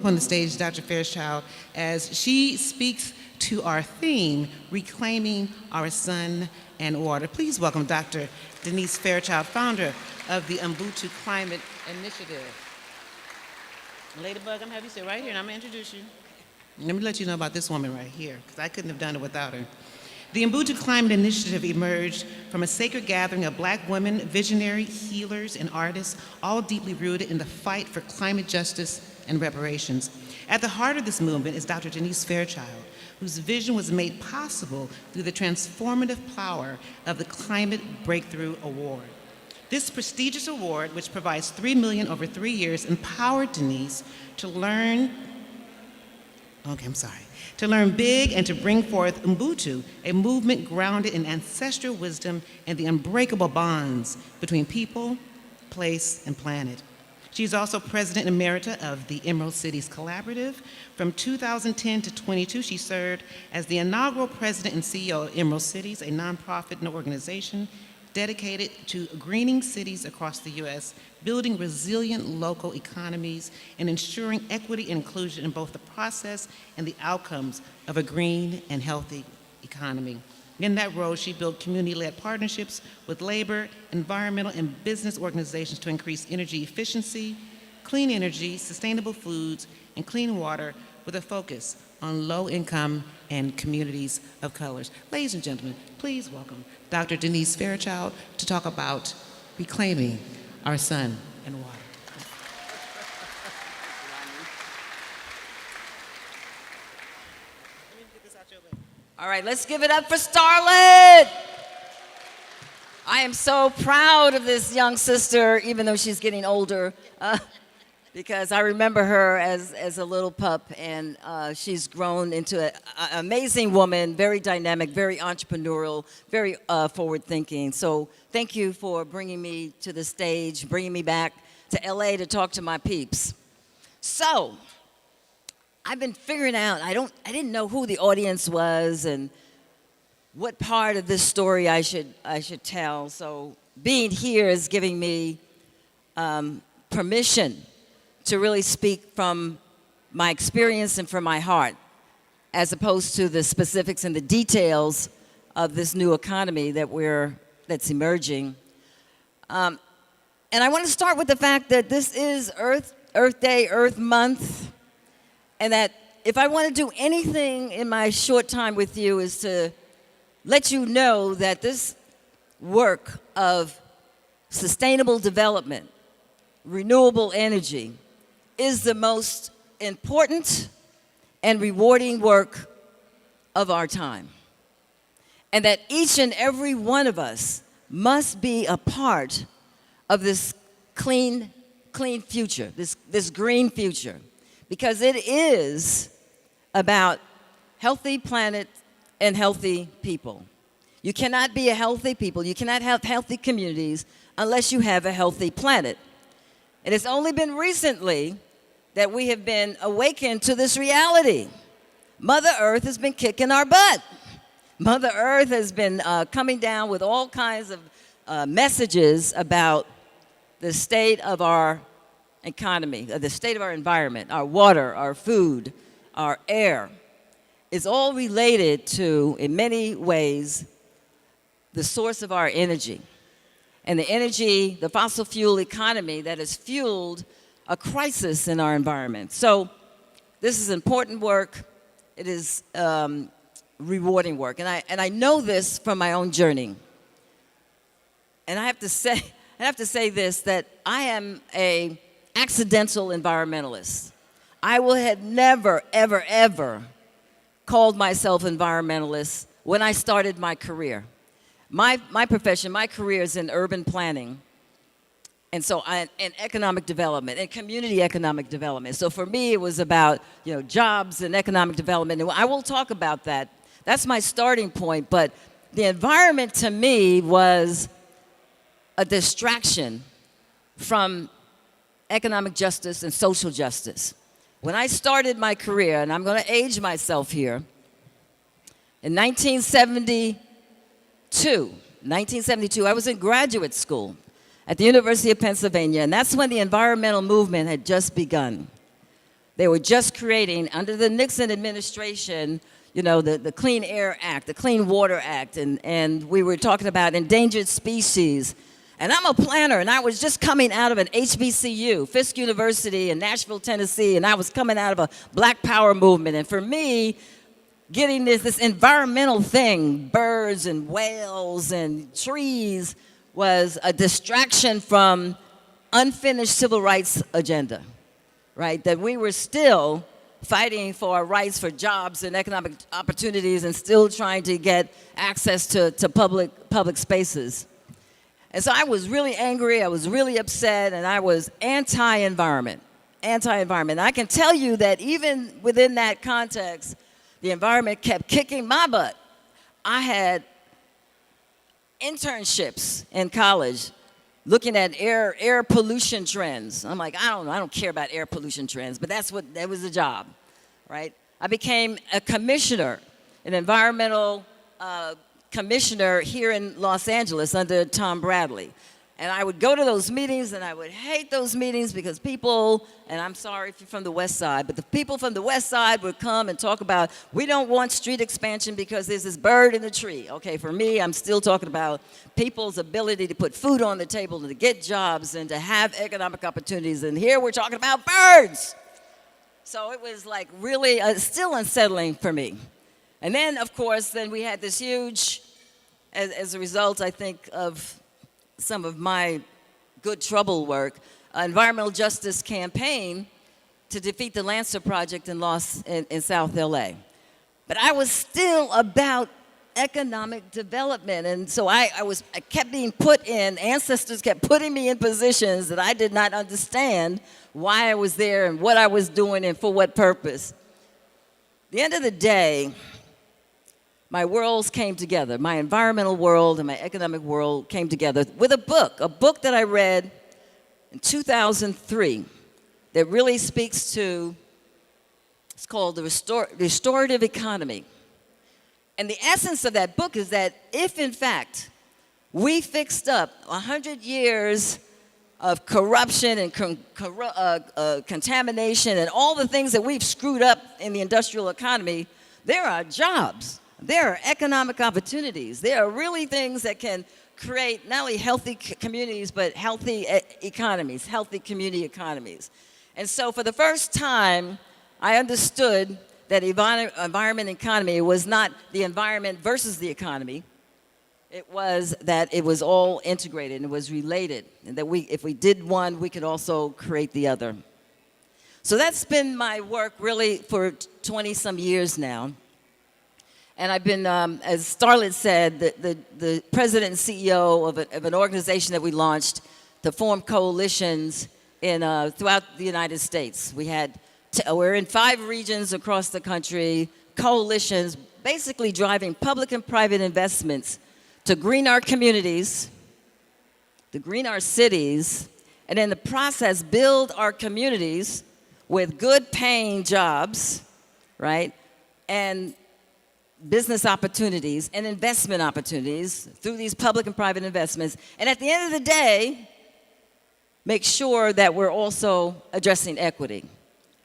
upon the stage Dr. Fairchild as she speaks to our theme, Reclaiming Our Sun and Water. Please welcome Dr. Denise Fairchild, founder of the Ubuntu Climate Initiative. Ladybug, I'm happy to sit right here, and I'm going to introduce you. Let me let you know about this woman right here, because I couldn't have done it without her. The Ubuntu Climate Initiative emerged from a sacred gathering of Black women, visionary healers, and artists, all deeply rooted in the fight for climate justice and reparations. At the heart of this movement is Dr. Denise Fairchild, whose vision was made possible through the transformative power of the Climate Breakthrough Award. This prestigious award, which provides $3 million over 3 years, empowered Denise to learn big and to bring forth Ubuntu, a movement grounded in ancestral wisdom and the unbreakable bonds between people, place, and planet. She's also president emerita of the Emerald Cities Collaborative. From 2010 to 22, she served as the inaugural president and CEO of Emerald Cities, a nonprofit and organization dedicated to greening cities across the U.S., building resilient local economies, and ensuring equity and inclusion in both the process and the outcomes of a green and healthy economy. In that role, she built community-led partnerships with labor, environmental, and business organizations to increase energy efficiency, clean energy, sustainable foods, and clean water with a focus on low-income and communities of colors. Ladies and gentlemen, please welcome Dr. Denise Fairchild to talk about reclaiming our sun and water. All right, let's give it up for Starlet. I am so proud of this young sister, even though she's getting older, because I remember her as a little pup, and she's grown into an amazing woman, very dynamic, very entrepreneurial, very forward-thinking. So thank you for bringing me to the stage, bringing me back to LA to talk to my peeps. So I've been figuring out, I didn't know who the audience was and what part of this story I should tell. So being here is giving me permission to really speak from my experience and from my heart, as opposed to the specifics and the details of this new economy that's emerging. And I want to start with the fact that this is Earth Day, Earth Month, and that if I want to do anything in my short time with you is to let you know that this work of sustainable development, renewable energy, is the most important and rewarding work of our time. And that each and every one of us must be a part of this clean future, this green future, because it is about healthy planet and healthy people. You cannot be a healthy people, you cannot have healthy communities unless you have a healthy planet. And it's only been recently that we have been awakened to this reality. Mother Earth has been kicking our butt. Mother Earth has been coming down with all kinds of messages about the state of our economy, the state of our environment, our water, our food, our air. Is all related to, in many ways, the source of our energy. And the energy, the fossil fuel economy that has fueled a crisis in our environment. So this is important work. It is rewarding work. And I know this from my own journey. And I have to say this, that I am an accidental environmentalist. I will have never, ever, ever called myself environmentalist when I started my career. My profession, my career is in urban planning, and so in economic development, and community economic development. So for me, it was about jobs and economic development, and I will talk about that. That's my starting point, but the environment to me was a distraction from economic justice and social justice. When I started my career, and I'm going to age myself here, in 1972, I was in graduate school at the University of Pennsylvania, and that's when the environmental movement had just begun. They were just creating, under the Nixon administration, you know, the Clean Air Act, the Clean Water Act, and we were talking about endangered species. And I'm a planner, and I was just coming out of an HBCU, Fisk University in Nashville, Tennessee, and I was coming out of a Black Power movement. And for me, getting this environmental thing, birds and whales and trees, was a distraction from unfinished civil rights agenda, right? That we were still fighting for our rights for jobs and economic opportunities and still trying to get access to public spaces. And so I was really angry, I was really upset, and I was anti-environment. I can tell you that even within that context, the environment kept kicking my butt. I had internships in college looking at air pollution trends. I'm like, I don't care about air pollution trends, but that was the job, right? I became a commissioner, an environmental commissioner here in Los Angeles under Tom Bradley. And I would go to those meetings, and I would hate those meetings because people, and I'm sorry if you're from the West Side, but the people from the West Side would come and talk about, we don't want street expansion because there's this bird in the tree. Okay, for me, I'm still talking about people's ability to put food on the table and to get jobs and to have economic opportunities. And here we're talking about birds. So it was like really still unsettling for me. And then, of course, then we had this huge, as a result, I think, of some of my good trouble work, environmental justice campaign to defeat the Lancer Project in South LA. But I was still about economic development, and so I kept being put in, ancestors kept putting me in positions that I did not understand why I was there and what I was doing and for what purpose. At the end of the day, my worlds came together. My environmental world and my economic world came together with a book that I read in 2003 that really speaks to, it's called The Restorative Economy. And the essence of that book is that if, in fact, we fixed up 100 years of corruption and contamination and all the things that we've screwed up in the industrial economy, there are jobs. There are economic opportunities. There are really things that can create not only healthy communities, but healthy economies, healthy community economies. And so for the first time, I understood that environment and economy was not the environment versus the economy. It was that it was all integrated and it was related. And that if we did one, we could also create the other. So that's been my work really for 20-some years now. And I've been, as Starlet said, the president and CEO of an organization that we launched to form coalitions throughout the United States. We're in 5 regions across the country, coalitions basically driving public and private investments to green our communities, to green our cities, and in the process build our communities with good paying jobs, right? And business opportunities and investment opportunities through these public and private investments. And at the end of the day, make sure that we're also addressing equity.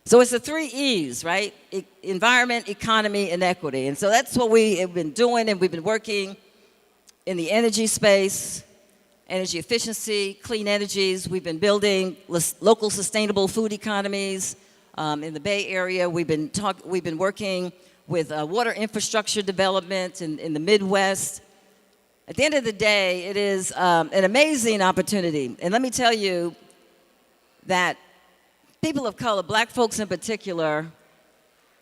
So it's the 3 E's, right? Environment, economy, and equity. And so that's what we have been doing, and we've been working in the energy space, energy efficiency, clean energies. We've been building local sustainable food economies in the Bay Area. We've been working with water infrastructure development in the Midwest. At the end of the day, it is an amazing opportunity. And let me tell you that people of color, black folks in particular,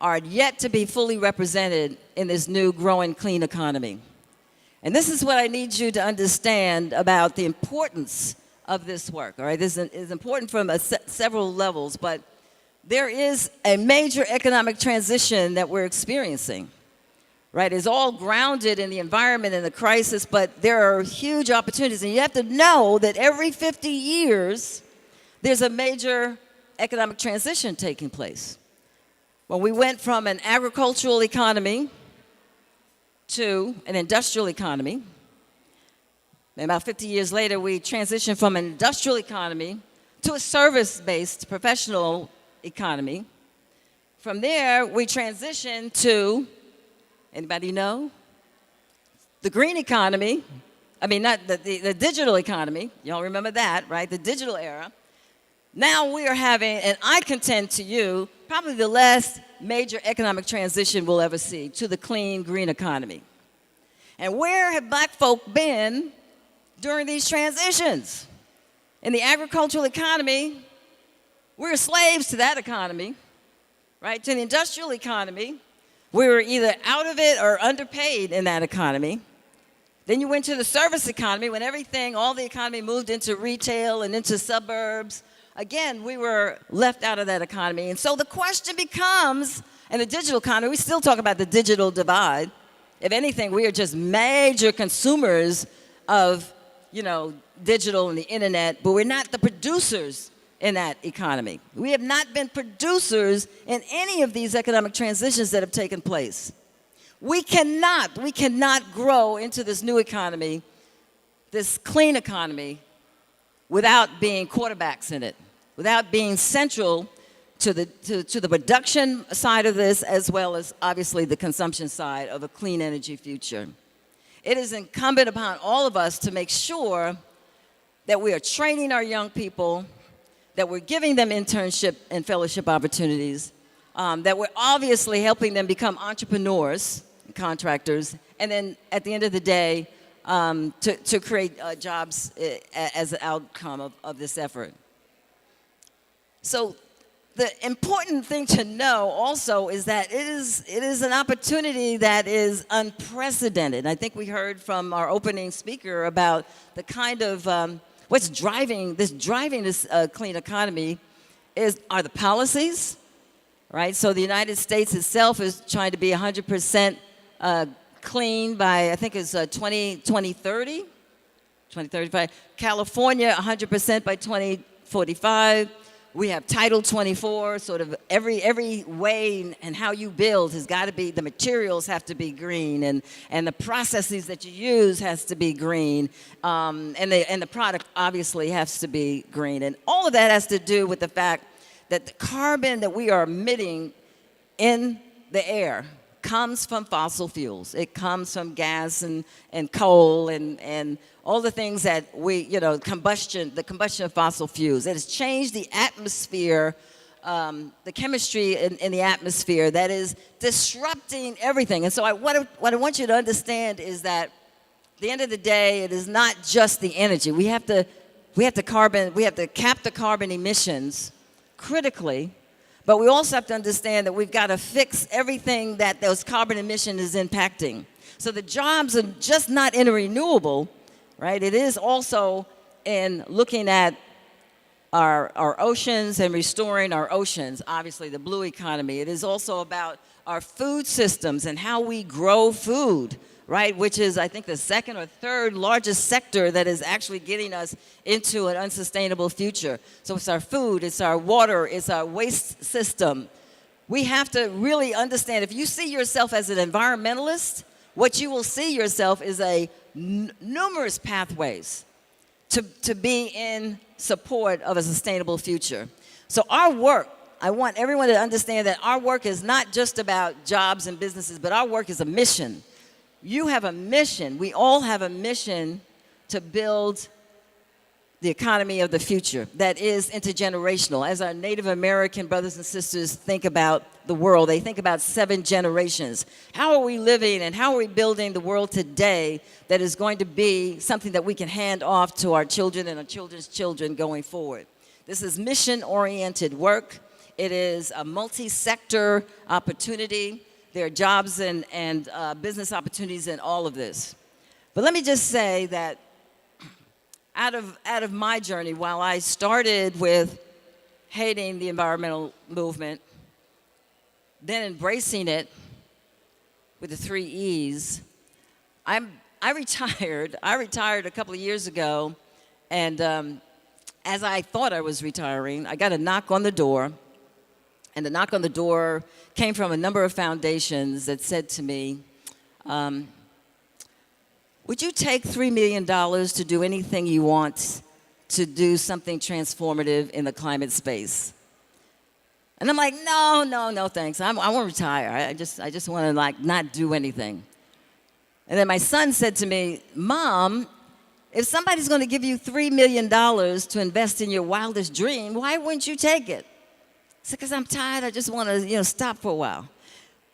are yet to be fully represented in this new growing clean economy. And this is what I need you to understand about the importance of this work, all right? This is important from several levels, but there is a major economic transition that we're experiencing, right? It's all grounded in the environment and the crisis, but there are huge opportunities. And you have to know that every 50 years, there's a major economic transition taking place. When we went from an agricultural economy to an industrial economy, and about 50 years later, we transitioned from an industrial economy to a service-based professional economy, From there, we transitioned to, anybody know? The green economy. I mean, not the digital economy. Y'all remember that, right? The digital era. Now we are having, and I contend to you, probably the last major economic transition we'll ever see, to the clean green economy. And where have black folk been during these transitions? In the agricultural economy, we're slaves to that economy, right? To the industrial economy, we were either out of it or underpaid in that economy. Then you went to the service economy when everything, all the economy moved into retail and into suburbs. Again, we were left out of that economy. And so the question becomes, in the digital economy, we still talk about the digital divide. If anything, we are just major consumers of, digital and the internet, but we're not the producers in that economy. We have not been producers in any of these economic transitions that have taken place. We cannot grow into this new economy, this clean economy, without being quarterbacks in it, without being central to the production side of this, as well as obviously the consumption side of a clean energy future. It is incumbent upon all of us to make sure that we are training our young people, that we're giving them internship and fellowship opportunities, that we're obviously helping them become entrepreneurs, contractors, and then at the end of the day, to create jobs as an outcome of this effort. So the important thing to know also is that it is an opportunity that is unprecedented. I think we heard from our opening speaker about the kind of what's driving this clean economy are the policies, right? So the United States itself is trying to be 100% clean by, I think it's 2030, 2035. California, 100% by 2045. We have Title 24, sort of every way and how you build has got to be, the materials have to be green, and the processes that you use has to be green, and the product obviously has to be green. And all of that has to do with the fact that the carbon that we are emitting in the air comes from fossil fuels. It comes from gas and coal and all the things that the combustion of fossil fuels. It has changed the atmosphere, the chemistry in the atmosphere that is disrupting everything. And so what I want you to understand is that at the end of the day, it is not just the energy. We have to cap the carbon emissions critically. But we also have to understand that we've got to fix everything that those carbon emission is impacting. So the jobs are just not in renewable, right? It is also in looking at our oceans and restoring our oceans, obviously the blue economy. It is also about our food systems and how we grow food, right? Which is, I think, the second or third largest sector that is actually getting us into an unsustainable future. So it's our food, it's our water, it's our waste system. We have to really understand, if you see yourself as an environmentalist, what you will see yourself is numerous pathways to be in support of a sustainable future. So our work, I want everyone to understand that our work is not just about jobs and businesses, but our work is a mission. You have a mission. We all have a mission to build the economy of the future that is intergenerational. As our Native American brothers and sisters think about the world, they think about 7 generations. How are we living and how are we building the world today that is going to be something that we can hand off to our children and our children's children going forward? This is mission-oriented work. It is a multi-sector opportunity. There are jobs and business opportunities in all of this. But let me just say that out of my journey, while I started with hating the environmental movement, then embracing it with the 3 E's, I retired. I retired a couple of years ago, and as I thought I was retiring, I got a knock on the door. And the knock on the door came from a number of foundations that said to me, would you take $3 million to do anything you want to do something transformative in the climate space? And I'm like, no, thanks. I want to retire. I just want to like not do anything. And then my son said to me, Mom, if somebody's going to give you $3 million to invest in your wildest dream, why wouldn't you take it? I said, because I'm tired. I just want to, stop for a while.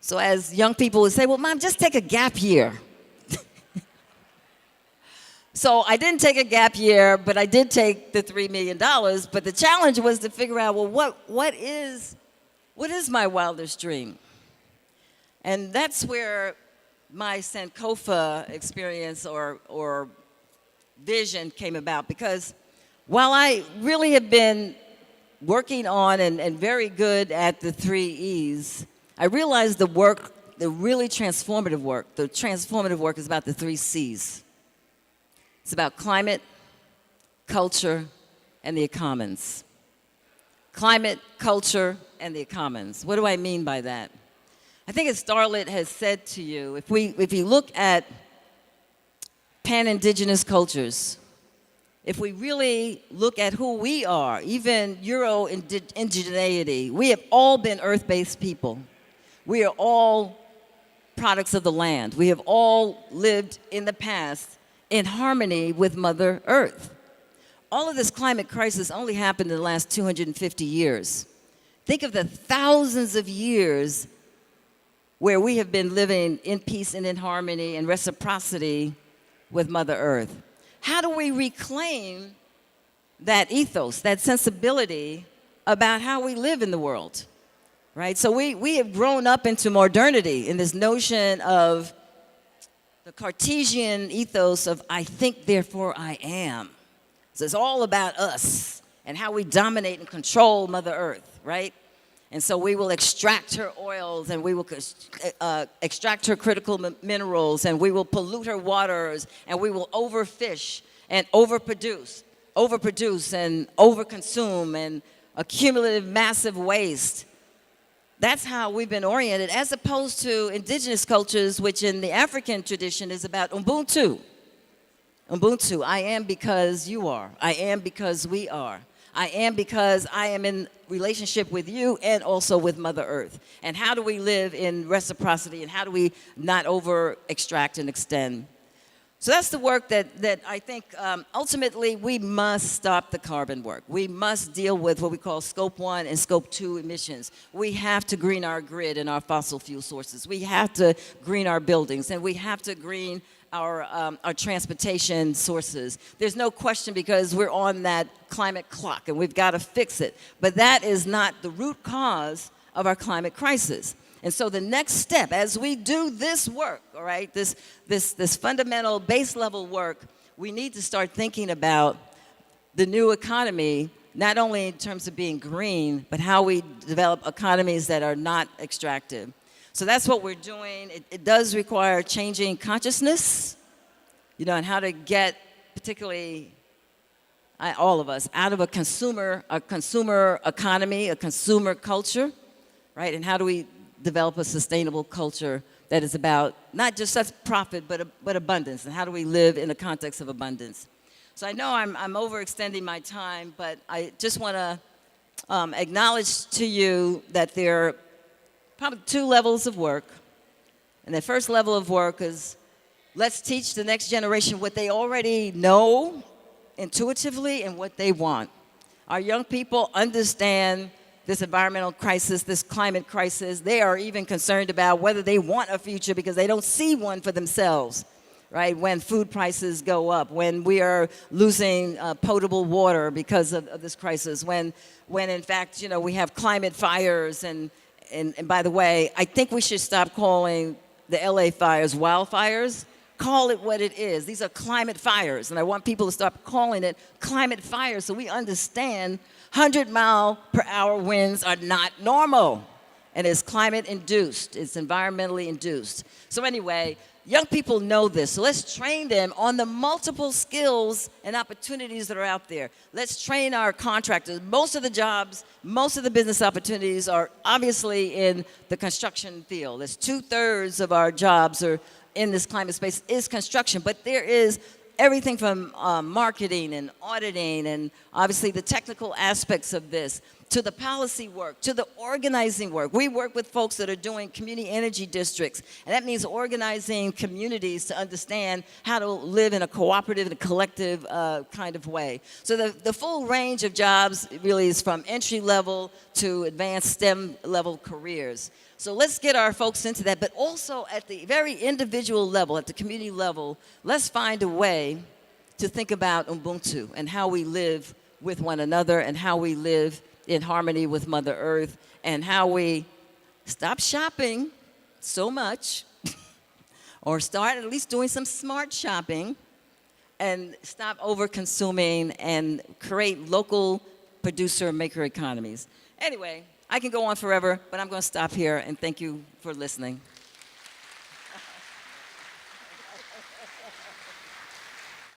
So as young people would say, well, Mom, just take a gap year. So I didn't take a gap year, but I did take the $3 million. But the challenge was to figure out, well, what is my wildest dream? And that's where my Sankofa experience or vision came about, because while I really have been working on and very good at the 3 E's, I realized the really transformative work is about the 3 C's. It's about climate, culture, and the economies. Climate, culture, and the economies. What do I mean by that? I think as Starlet has said to you, if you look at pan-indigenous cultures, if we really look at who we are, even Euro-indigeneity, we have all been earth-based people. We are all products of the land. We have all lived in the past in harmony with Mother Earth. All of this climate crisis only happened in the last 250 years. Think of the thousands of years where we have been living in peace and in harmony and reciprocity with Mother Earth. How do we reclaim that ethos, that sensibility about how we live in the world, right? So we have grown up into modernity in this notion of the Cartesian ethos of I think, therefore I am. So it's all about us and how we dominate and control Mother Earth, right? And so we will extract her oils, and we will extract her critical minerals, and we will pollute her waters, and we will overfish and overproduce and overconsume and accumulative massive waste. That's how we've been oriented, as opposed to indigenous cultures, which in the African tradition is about Ubuntu. Ubuntu, I am because you are. I am because we are. I am because I am in relationship with you and also with Mother Earth. And how do we live in reciprocity, and how do we not over-extract and extend? So that's the work that I think ultimately we must stop the carbon work. We must deal with what we call Scope 1 and Scope 2 emissions. We have to green our grid and our fossil fuel sources. We have to green our buildings, and we have to green our transportation sources. There's no question, because we're on that climate clock and we've got to fix it. But that is not the root cause of our climate crisis. And so the next step, as we do this work, all right, this fundamental base level work, we need to start thinking about the new economy, not only in terms of being green, but how we develop economies that are not extractive. So that's what we're doing. It does require changing consciousness, and how to get, particularly all of us, out of a consumer economy, a consumer culture, right? And how do we develop a sustainable culture that is about not just profit, but abundance? And how do we live in the context of abundance? So I know I'm overextending my time, but I just want to acknowledge to you that there are probably 2 levels of work. And the first level of work is, let's teach the next generation what they already know intuitively and what they want. Our young people understand this environmental crisis, this climate crisis. They are even concerned about whether they want a future because they don't see one for themselves, right? When food prices go up, when we are losing potable water because of this crisis, when in fact, we have climate fires. And by the way, I think we should stop calling the LA fires wildfires. Call it what it is. These are climate fires, and I want people to stop calling it climate fires so we understand 100-mile-per-hour winds are not normal, and it's climate-induced. It's environmentally induced. So anyway, young people know this, so let's train them on the multiple skills and opportunities that are out there. Let's train our contractors. Most of the jobs, most of the business opportunities are obviously in the construction field. It's 2/3 of our jobs are in this climate space is construction, but there is everything from marketing and auditing and obviously the technical aspects of this. to the policy work, to the organizing work. We work with folks that are doing community energy districts, and that means organizing communities to understand how to live in a cooperative and a collective kind of way. So the full range of jobs really is from entry level to advanced STEM level careers. So let's get our folks into that, but also at the very individual level, at the community level, let's find a way to think about Ubuntu and how we live with one another and how we live in harmony with Mother Earth, and how we stop shopping so much or start at least doing some smart shopping and stop over-consuming and create local producer maker economies. Anyway, I can go on forever, but I'm going to stop here, and thank you for listening.